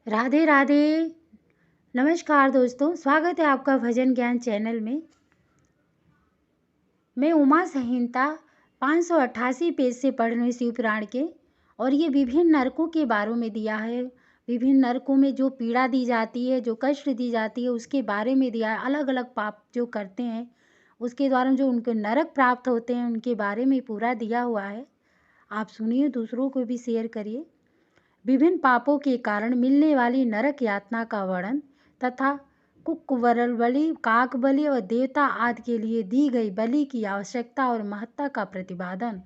राधे राधे। नमस्कार दोस्तों, स्वागत है आपका भजन ज्ञान चैनल में। मैं उमा संहिता 588 पेज से पढ़ रही हूँ शिव पुराण के। और ये विभिन्न नरकों के बारे में दिया है। विभिन्न नरकों में जो पीड़ा दी जाती है, जो कष्ट दी जाती है, उसके बारे में दिया है। अलग अलग पाप जो करते हैं उसके द्वारा जो उनको नरक प्राप्त होते हैं उनके बारे में पूरा दिया हुआ है। आप सुनिए, दूसरों को भी शेयर करिए। विभिन्न पापों के कारण मिलने वाली नरक यातना का वर्णन तथा कुक्कुवरल बलि, काक बलि और देवता आदि के लिए दी गई बलि की आवश्यकता और महत्ता का प्रतिपादन।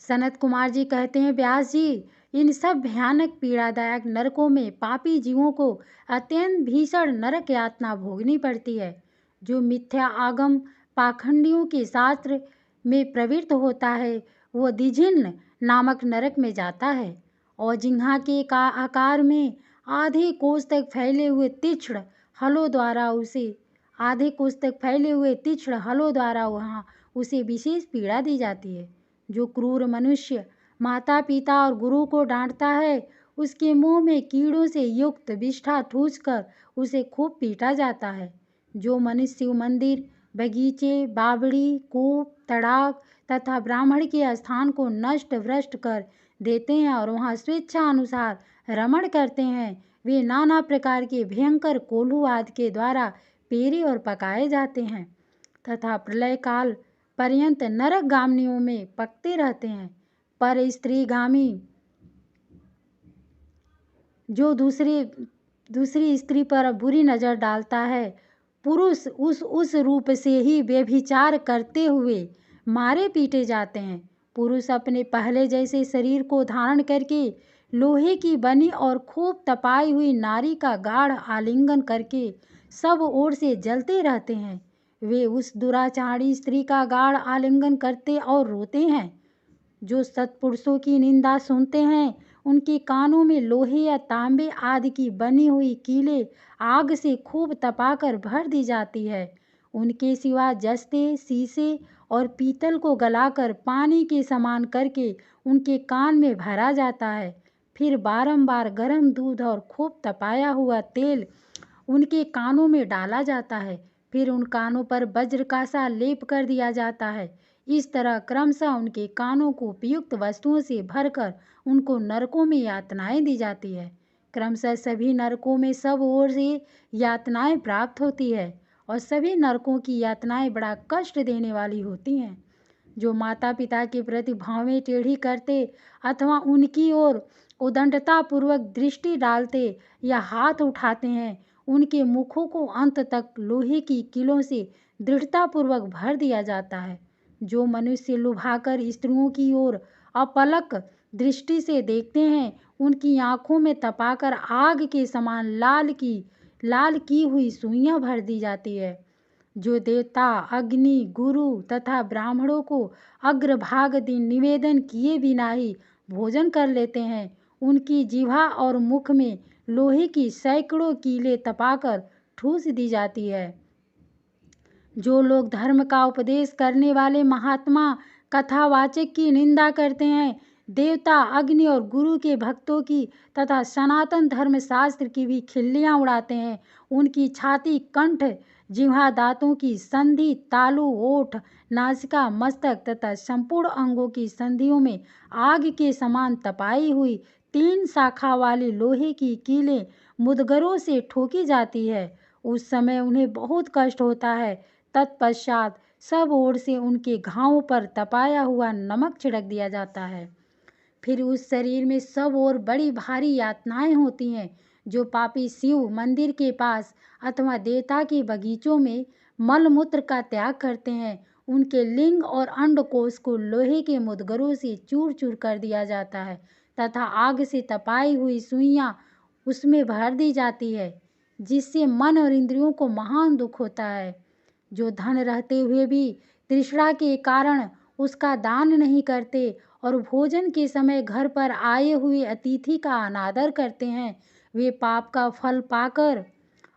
सनत कुमार जी कहते हैं, व्यास जी, इन सब भयानक पीड़ादायक नरकों में पापी जीवों को अत्यंत भीषण नरक यातना भोगनी पड़ती है। जो मिथ्या आगम पाखंडियों के शास्त्र में प्रवृत्त होता है वो दिजिन्न नामक नरक में जाता है और जिह्वा के का आकार में आधे कोस तक फैले हुए तीक्ष्ण हलों द्वारा वहाँ उसे विशेष पीड़ा दी जाती है। जो क्रूर मनुष्य माता पिता और गुरु को डांटता है उसके मुंह में कीड़ों से युक्त विष्ठा ठूंसकर उसे खूब पीटा जाता है। जो मनुष्य शिव मंदिर, बगीचे, बावड़ी, कूप, तड़ाक तथा ब्राह्मण के स्थान को नष्ट भ्रष्ट कर देते हैं और वहाँ स्वेच्छा अनुसार रमण करते हैं, वे नाना प्रकार के भयंकर कोल्हू आदि के द्वारा पेरे और पकाए जाते हैं तथा प्रलय काल पर्यंत नरक गामिनियों में पकते रहते हैं। पर स्त्रीगामी जो दूसरी स्त्री पर बुरी नज़र डालता है, पुरुष उस रूप से ही व्यभिचार करते हुए मारे पीटे जाते हैं। पुरुष अपने पहले जैसे शरीर को धारण करके लोहे की बनी और खूब तपाई हुई नारी का गाढ़ आलिंगन करके सब ओर से जलते रहते हैं। वे उस दुराचारी स्त्री का गाढ़ आलिंगन करते और रोते हैं। जो सत्पुरुषों की निंदा सुनते हैं उनके कानों में लोहे या तांबे आदि की बनी हुई कीलें आग से खूब तपाकर भर दी जाती है। उनके सिवा जस्ते, शीशे और पीतल को गलाकर पानी के समान करके उनके कान में भरा जाता है। फिर बारंबार गर्म दूध और खूब तपाया हुआ तेल उनके कानों में डाला जाता है। फिर उन कानों पर वज्र का सा लेप कर दिया जाता है। इस तरह क्रमशः उनके कानों को उपयुक्त वस्तुओं से भरकर उनको नरकों में यातनाएं दी जाती है। क्रमशः सभी नरकों में सब ओर से यातनाएं प्राप्त होती है और सभी नरकों की यातनाएं बड़ा कष्ट देने वाली होती हैं। जो माता पिता के प्रति भावें टेढ़ी करते अथवा उनकी ओर उदंडतापूर्वक दृष्टि डालते या हाथ उठाते हैं, उनके मुखों को अंत तक लोहे की कीलों से दृढ़तापूर्वक भर दिया जाता है। जो मनुष्य लुभाकर स्त्रियों की ओर अपलक दृष्टि से देखते हैं, उनकी आंखों में तपाकर आग के समान लाल की हुई सुइयां भर दी जाती है। जो देवता, अग्नि, गुरु तथा ब्राह्मणों को अग्रभाग दिन निवेदन किए बिना ही भोजन कर लेते हैं, उनकी जिह्वा और मुख में लोहे की सैकड़ों कीलें तपाकर ठूस दी जाती है। जो लोग धर्म का उपदेश करने वाले महात्मा कथावाचक की निंदा करते हैं, देवता, अग्नि और गुरु के भक्तों की तथा सनातन धर्म शास्त्र की भी खिल्लियाँ उड़ाते हैं, उनकी छाती, कंठ, जिह्वा, दांतों की संधि, तालू, ओठ, नासिका, मस्तक तथा संपूर्ण अंगों की संधियों में आग के समान तपाई हुई 3 शाखा वाली लोहे की कीलें मुदगरों से ठोकी जाती है। उस समय उन्हें बहुत कष्ट होता है। तत्पश्चात सब ओर से उनके घावों पर तपाया हुआ नमक छिड़क दिया जाता है। फिर उस शरीर में सब ओर बड़ी भारी यातनाएं होती हैं। जो पापी शिव मंदिर के पास अथवा देवता के बगीचों में मलमूत्र का त्याग करते हैं, उनके लिंग और अंडकोश को लोहे के मुदगरों से चूर चूर कर दिया जाता है तथा आग से तपाई हुई सुइयां उसमें भर दी जाती है, जिससे मन और इंद्रियों को महान दुख होता है। जो धन रहते हुए भी तृष्णा के कारण उसका दान नहीं करते और भोजन के समय घर पर आए हुए अतिथि का अनादर करते हैं, वे पाप का फल पाकर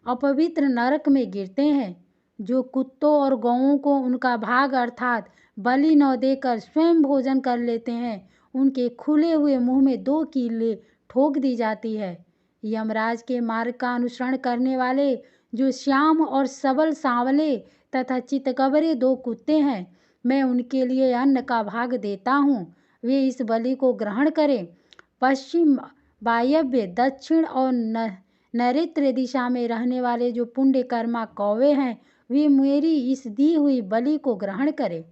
अपवित्र नरक में गिरते हैं। जो कुत्तों और गौओं को उनका भाग अर्थात बलि न देकर स्वयं भोजन कर लेते हैं, उनके खुले हुए मुंह में 2 कीले ठोक दी जाती है। यमराज के मार्ग का अनुसरण करने वाले जो श्याम और सबल सांवले तथा चितकबरे 2 कुत्ते हैं, मैं उनके लिए अन्न का भाग देता हूँ, वे इस बलि को ग्रहण करें। पश्चिम, वायव्य, दक्षिण और नैऋत्य दिशा में रहने वाले जो पुण्यकर्मा कौवे हैं, वे मेरी इस दी हुई बलि को ग्रहण करें।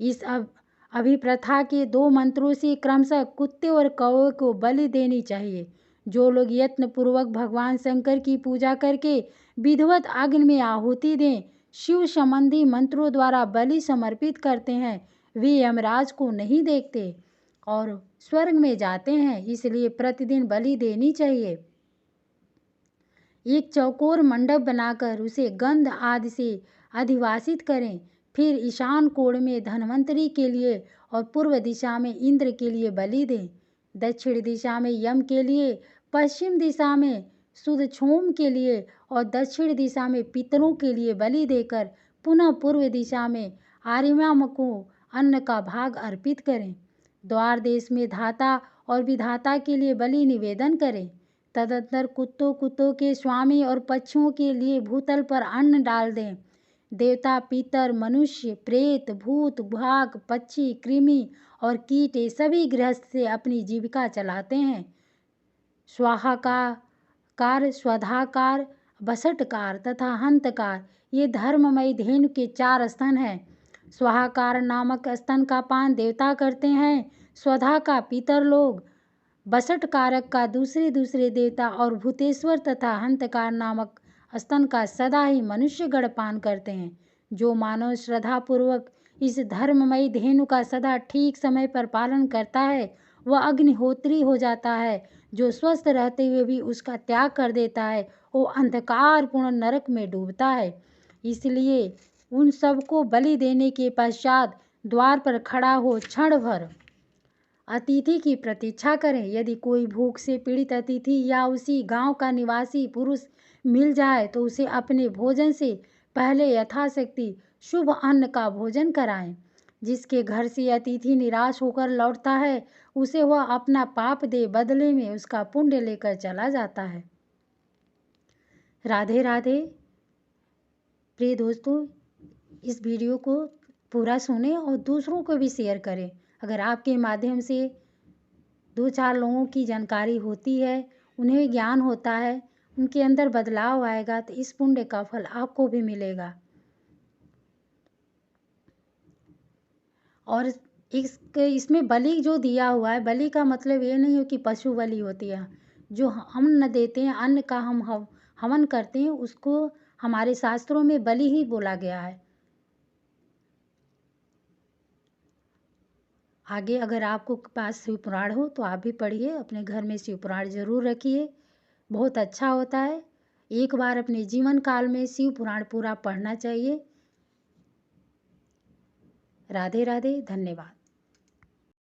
इस अभिप्रथा के 2 मंत्रों से क्रमशः कुत्ते और कौवे को बलि देनी चाहिए। जो लोग यत्न पूर्वक भगवान शंकर की पूजा करके विधिवत अग्नि में आहुति दें, शिव संबंधी मंत्रों द्वारा बलि समर्पित करते हैं, वे यमराज को नहीं देखते और स्वर्ग में जाते हैं। इसलिए प्रतिदिन बलि देनी चाहिए। एक चौकोर मंडप बनाकर उसे गंध आदि से अधिवासित करें। फिर ईशान कोण में धन्वंतरि के लिए और पूर्व दिशा में इंद्र के लिए बलि दें। दक्षिण दिशा में यम के लिए, पश्चिम दिशा में सुदक्षोम के लिए और दक्षिण दिशा में पितरों के लिए बलि देकर पुनः पूर्व दिशा में आर्यमा को अन्न का भाग अर्पित करें। द्वार देश में धाता और विधाता के लिए बलि निवेदन करें। तदंतर कुत्तों के स्वामी और पक्षियों के लिए भूतल पर अन्न डाल दें। देवता, पितर, मनुष्य, प्रेत, भूत, भाग, पक्षी, कृमि और कीट ये सभी गृहस्थ से अपनी जीविका चलाते हैं। स्वाहाकार, स्वधाकार, बसटकार तथा हंतकार ये धर्ममयी धेनु के 4 स्तन हैं। स्वाहाकार नामक स्तन का पान देवता करते हैं, स्वधा का पितर लोग, बसटकारक का दूसरे देवता और भूतेश्वर तथा हंतकार नामक स्तन का सदा ही मनुष्य गण पान करते हैं। जो मानव श्रद्धापूर्वक इस धर्ममयी धेनु का सदा ठीक समय पर पालन करता है, वह अग्निहोत्री हो जाता है। जो स्वस्थ रहते हुए भी उसका त्याग कर देता है, वो अंधकारपूर्ण नरक में डूबता है। इसलिए उन सबको बलि देने के पश्चात द्वार पर खड़ा हो क्षण भर अतिथि की प्रतीक्षा करें। यदि कोई भूख से पीड़ित अतिथि या उसी गांव का निवासी पुरुष मिल जाए तो उसे अपने भोजन से पहले यथाशक्ति शुभ अन्न का भोजन कराएं। जिसके घर से अतिथि निराश होकर लौटता है, उसे वह अपना पाप दे बदले में उसका पुण्य लेकर चला जाता है। राधे राधे। प्रिय दोस्तों, इस वीडियो को पूरा सुने और दूसरों को भी शेयर करें। अगर आपके माध्यम से 2-4 लोगों की जानकारी होती है, उन्हें ज्ञान होता है, उनके अंदर बदलाव आएगा, तो इस पुण्य का फल आपको भी मिलेगा। और इसमें बलि जो दिया हुआ है, बलि का मतलब ये नहीं है कि पशु बलि होती है। जो हम न देते हैं, अन्न का हम हवन करते हैं, उसको हमारे शास्त्रों में बलि ही बोला गया है। आगे अगर आपको पास शिव पुराण हो तो आप भी पढ़िए, अपने घर में शिव पुराण जरूर रखिए, बहुत अच्छा होता है। एक बार अपने जीवन काल में शिव पुराण पूरा पढ़ना चाहिए। राधे राधे, धन्यवाद।